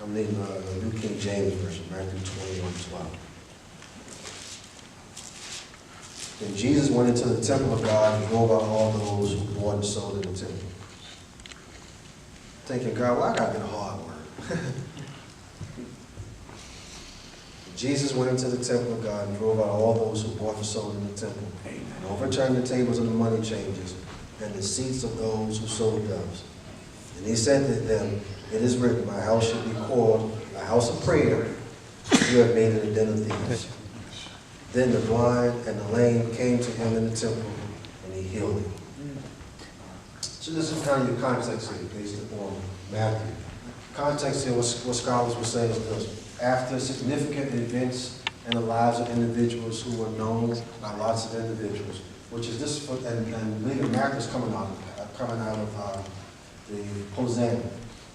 I'm reading the New King James Version, Matthew 21:12. Then Jesus went into the temple of God and drove out all those who bought and sold in the temple. Thinking, God, why I gotta get a hard word? Jesus went into the temple of God and drove out all those who bought and sold in the temple, and overturned the tables of the money changers and the seats of those who sold doves. And he said to them, it is written, my house shall be called a house of prayer, but you have made it a den of thieves. Then the blind and the lame came to him in the temple, and he healed them. So this is kind of your context here, based upon Matthew. Context here, what scholars will say is this. After significant events in the lives of individuals who were known by lots of individuals, which is this, and Matthew is coming out of the Hosanna.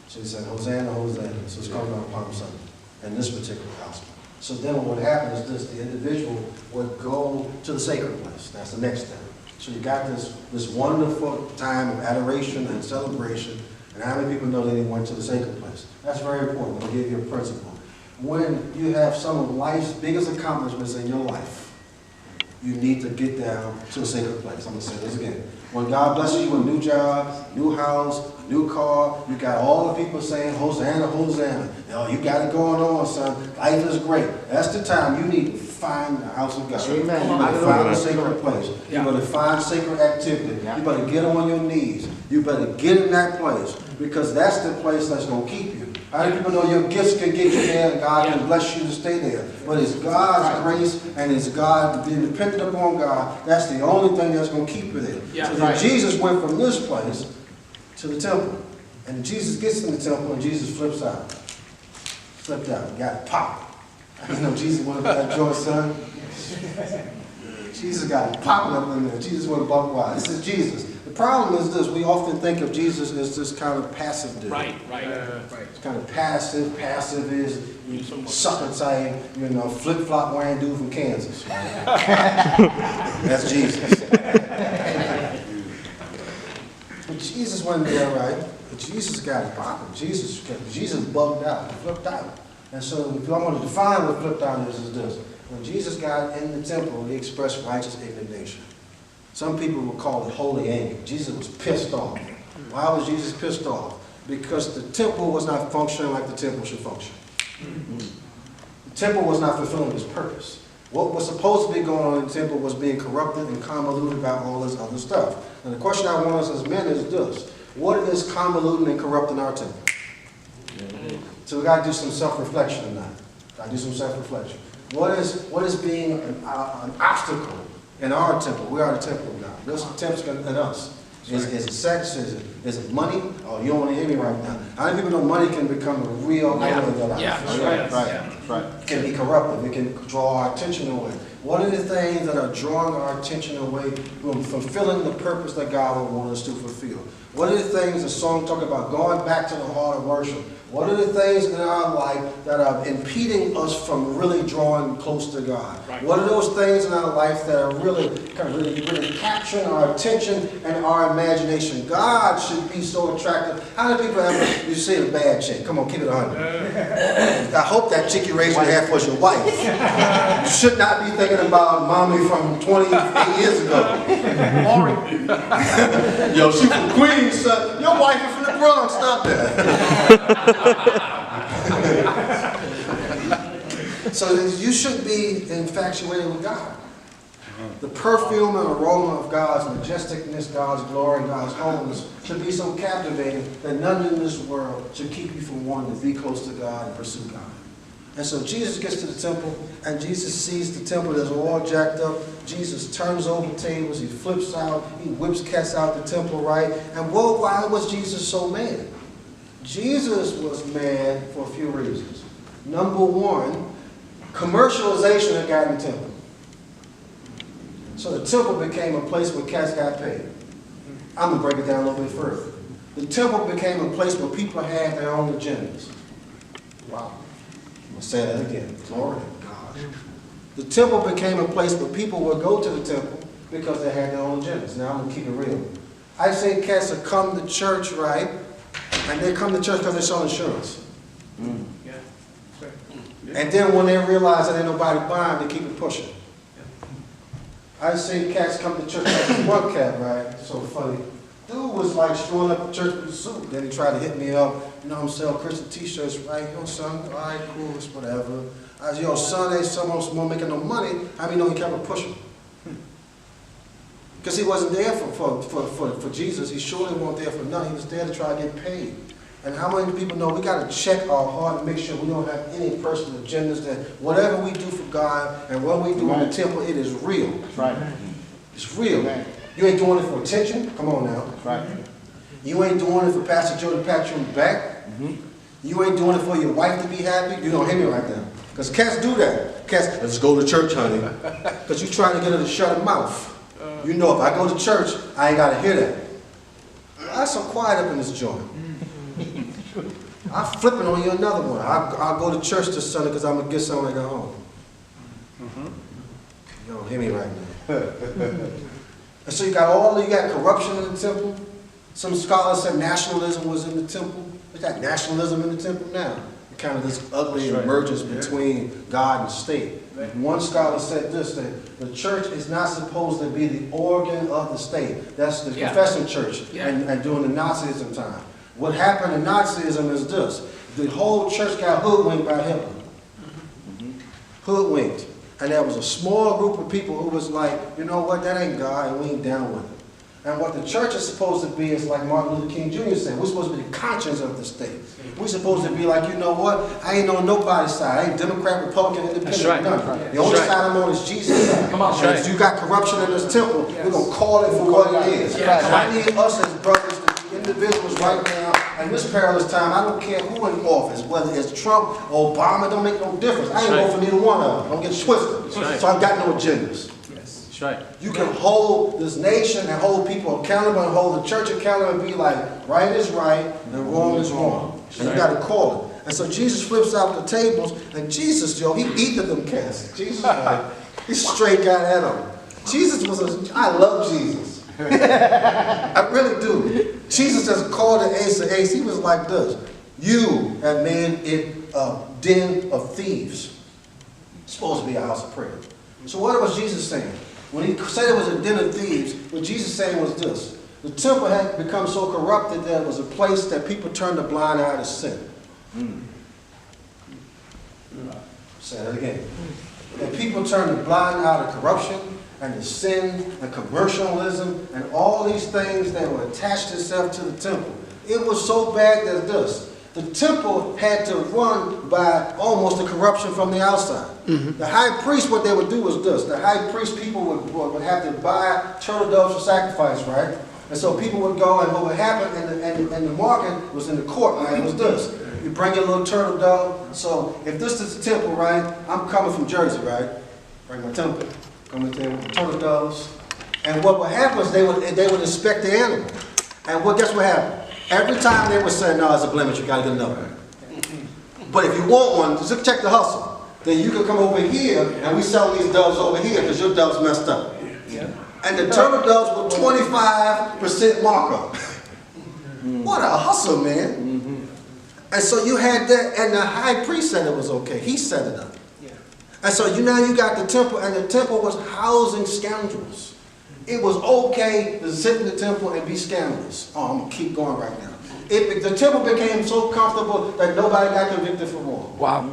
So he said, Hosanna, Hosanna. So it's coming out of Palm Sunday in this particular gospel. So then what would happen is this, the individual would go to the sacred place. That's the next step. So you got this wonderful time of adoration and celebration. And how many people know that he went to the sacred place? That's very important. I'll give you a principle. When you have some of life's biggest accomplishments in your life, you need to get down to a sacred place. I'm going to say this again. When God blesses you with a new job, new house, new car, you got all the people saying, Hosanna, Hosanna. You got it going on, son. Life is great. That's the time you need to find the house of God. Amen. You better find a sacred place. Yeah. You better find sacred activity. Yeah. You better get on your knees. You better get in that place because that's the place that's going to keep you. How many people know your gifts can get you there and God can bless you to stay there? But it's God's grace and it's God being dependent upon God. That's the only thing that's going to keep you there. Yeah, so then Jesus went from this place to the temple. And Jesus gets in the temple and Jesus flipped out. Got popped. You know, Jesus wanted that joy, son. Jesus got it popping up in there. Jesus went buck wild. This is Jesus. The problem is this, we often think of Jesus as this kind of passive dude. Right. It's kind of passive. Passive is sucker type, flip-flop wearing dude from Kansas. That's Jesus. But Jesus wasn't there, right? But Jesus got it popping. Jesus bugged out. He flipped out. And so if I want to define what flipped out is this. When Jesus got in the temple, he expressed righteous indignation. Some people would call it holy anger. Jesus was pissed off. Why was Jesus pissed off? Because the temple was not functioning like the temple should function. The temple was not fulfilling its purpose. What was supposed to be going on in the temple was being corrupted and convoluted by all this other stuff. And the question I want us as men is this. What is convoluting and corrupting our temple? So we got to do some self-reflection tonight. Got to do some self-reflection. What is being an obstacle in our temple? We are the temple of God. What's the temple in us? Is it sex? Is it money? Oh, you don't want to hear me right now. How many people know money can become a real idol in their life? Yeah, right. It can be corruptive. It can draw our attention away. What are the things that are drawing our attention away from fulfilling the purpose that God would want us to fulfill? What are the things the song talk about going back to the heart of worship? What are the things in our life that are impeding us from really drawing close to God? Right. What are those things in our life that are really capturing our attention and our imagination? God should be so attractive. How many people ever you see a bad chick? Come on, keep it 100. I hope that chick you raised your hand was your wife. You should not be thinking about mommy from 28 years ago. Yo, she from Queens, son. Your wife is from the Bronx. Stop that. So you should be infatuated with God. The perfume and aroma of God's majesticness, God's glory, God's holiness should be so captivating that none in this world should keep you from wanting to be close to God and pursue God. And so Jesus gets to the temple, and Jesus sees the temple that's all jacked up. Jesus turns over tables, he flips out, he whips cats out the temple, right? And why was Jesus so mad? Jesus was mad for a few reasons. Number one, commercialization had gotten the temple. So the temple became a place where cats got paid. I'm going to break it down a little bit further. The temple became a place where people had their own agendas. Wow. I'm going to say that again. Glory to God. The temple became a place where people would go to the temple because they had their own agendas. Now I'm going to keep it real. I say cats that come to church, right? And they come to church because they sell insurance. Yeah. That's right. And then when they realize that ain't nobody buying, they keep it pushing. I seen cats come to church, like this one cat, right? So funny. Dude was like strolling up to church with a suit. Then he tried to hit me up. You know, I'm selling Christian t-shirts, right? Yo, son, all right, cool, it's whatever. I was, yo, son, ain't someone making no money. How many know he kept on pushing? Because he wasn't there for Jesus. He surely wasn't there for nothing. He was there to try to get paid. And how many people know we got to check our heart and make sure we don't have any personal agendas, that whatever we do for God and what we do in the temple, it is real. Right. It's real. You ain't doing it for attention. Come on now. Right. You ain't doing it for Pastor Joe to pat you on the back. You ain't doing it for your wife to be happy. You don't hear me right now. Because cats do that. Cats, let's go to church, honey. Because you're trying to get her to shut her mouth. You know, if I go to church, I ain't got to hear that. I'm so quiet up in this joint. I'm flipping on you another one. I'll go to church this Sunday because I'm going to get something when I go home. You don't hear me right now. And so you got corruption in the temple. Some scholars said nationalism was in the temple. We got nationalism in the temple now. Kind of this ugly emergence between God and state. One scholar said this, that the church is not supposed to be the organ of the state. That's the confessing church and during the Nazism time. What happened in Nazism is this. The whole church got hoodwinked by Hitler. Hoodwinked. And there was a small group of people who was like, you know what, that ain't God, and we ain't down with it. And what the church is supposed to be is like Martin Luther King Jr. said, we're supposed to be the conscience of the state. We're supposed to be like, you know what, I ain't on nobody's side. I ain't Democrat, Republican, Independent, none. The only side I'm on is Jesus' side. Come on, and if you got corruption in this temple, we're going to call it for what it is. I need us as brothers, individuals right now, and this perilous time, I don't care who in office, whether it's Trump or Obama, don't make no difference. I ain't vote for neither one of them. Don't get twisted. So I've got no agendas. That's right. You can hold this nation and hold people accountable and hold the church accountable and be like, right is right and wrong is wrong. And you got to call it. And so Jesus flips out the tables, and Jesus, yo, he eated them cats. Jesus, he straight got at them. Jesus was I love Jesus. I really do. Jesus just called the ace of ace. He was like this. You have made it a den of thieves. It's supposed to be a house of prayer. So what was Jesus saying? When he said it was a den of thieves, what Jesus saying was this. The temple had become so corrupted that it was a place that people turned a blind eye to sin. Say that again. That people turned a blind eye to corruption and to sin and commercialism and all these things that were attached itself to the temple. It was so bad that this. The temple had to run by almost the corruption from the outside. The high priest, what they would do was this. The high priest people would have to buy turtle doves for sacrifice, right? And so people would go, and what would happen, and the market was in the court, right? It was this. You bring your little turtle dove. So if this is the temple, right? I'm coming from Jersey, right? Bring my temple. Coming there with the turtle doves. And what would happen is they would inspect the animal. And guess what happened? Every time they would say, no, it's a blemish, you gotta get another one. But if you want one, just check the hustle. Then you can come over here, and we sell these doves over here because your dove's messed up. And the turtle doves were 25% markup. What a hustle, man. And so you had that, and the high priest said it was okay. He set it up. And so now you got the temple, and the temple was housing scoundrels. It was okay to sit in the temple and be scandalous. Oh, I'm going to keep going right now. The temple became so comfortable that nobody got convicted for wrong. Wow.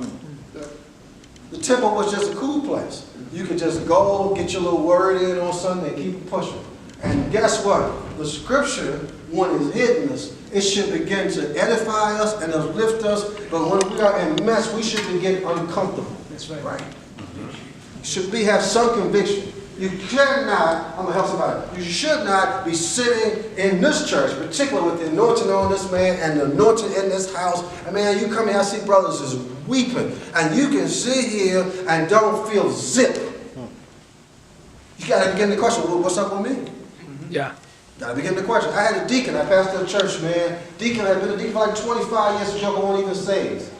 The temple was just a cool place. You could just go, get your little word in on Sunday, and keep it pushing. And guess what? The scripture, when it's hitting us, it should begin to edify us and uplift us. But when we are in mess, we should begin uncomfortable. That's right. Right? Should we have some conviction? You cannot, I'm going to help somebody, you should not be sitting in this church, particularly with the anointing on this man and the anointing in this house. And man, you come here, I see brothers is weeping. And you can sit here and don't feel zip. You got to begin the question, well, what's up with me? Yeah. Got to begin the question. I had a deacon, I pastored a church, man. Deacon had been a deacon for like 25 years, the joker won't even saved.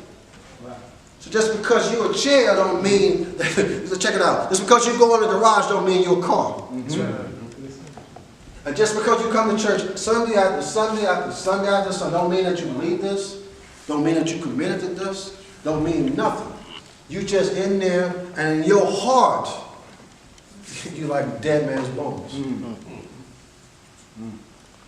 So just because you're a chair don't mean, check it out, just because you go in the garage don't mean you're a car. And just because you come to church Sunday after Sunday after Sunday after Sunday don't mean that you believe this. Don't mean that you committed to this. Don't mean nothing. You just in there, and in your heart, you like dead man's bones.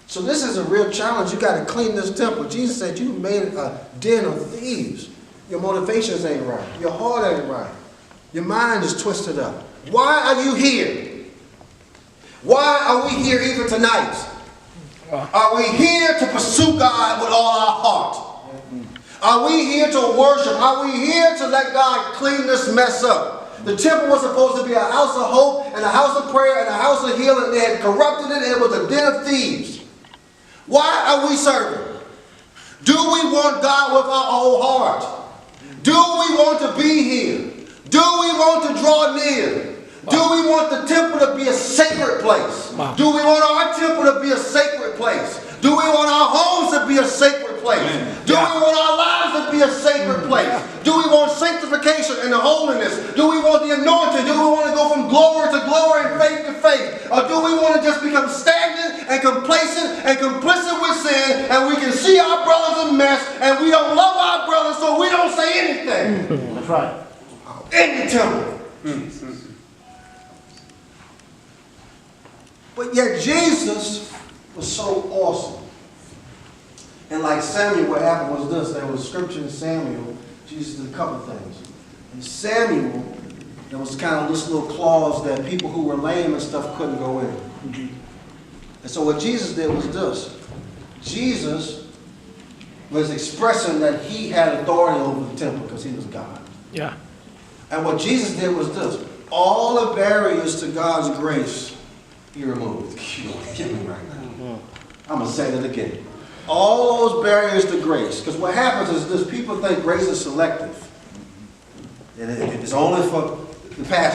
So this is a real challenge. You got to clean this temple. Jesus said you made it a den of thieves. Your motivations ain't right. Your heart ain't right. Your mind is twisted up. Why are you here? Why are we here even tonight? Are we here to pursue God with all our heart? Are we here to worship? Are we here to let God clean this mess up? The temple was supposed to be a house of hope and a house of prayer and a house of healing. They had corrupted it, and it was a den of thieves. Why are we serving? Do we want God with our whole heart? Do we want to be here? Do we want to draw near? Do we want the temple to be a sacred place? Do we want our temple to be a sacred place? Do we want our homes to be a sacred place? Do we want our lives to be a sacred place? Do we want sanctification and the holiness? Do we want the anointing? Do we want to go from glory to glory and faith to faith? Or do we want to just become stagnant and complacent and complicit with sin, and we can see our brothers a mess and we don't love our brothers, so we don't say anything? That's right. In the temple. But yet Jesus was so awesome. And like Samuel, what happened was this. There was scripture in Samuel. Jesus did a couple things. In Samuel, there was kind of this little clause that people who were lame and stuff couldn't go in. And so what Jesus did was this. Jesus was expressing that he had authority over the temple because he was God. Yeah. And what Jesus did was this. All the barriers to God's grace, he removed. You don't get me right now. I'm going to say that again. All those barriers to grace. Because what happens is this. People think grace is selective. And it's only for the pastor.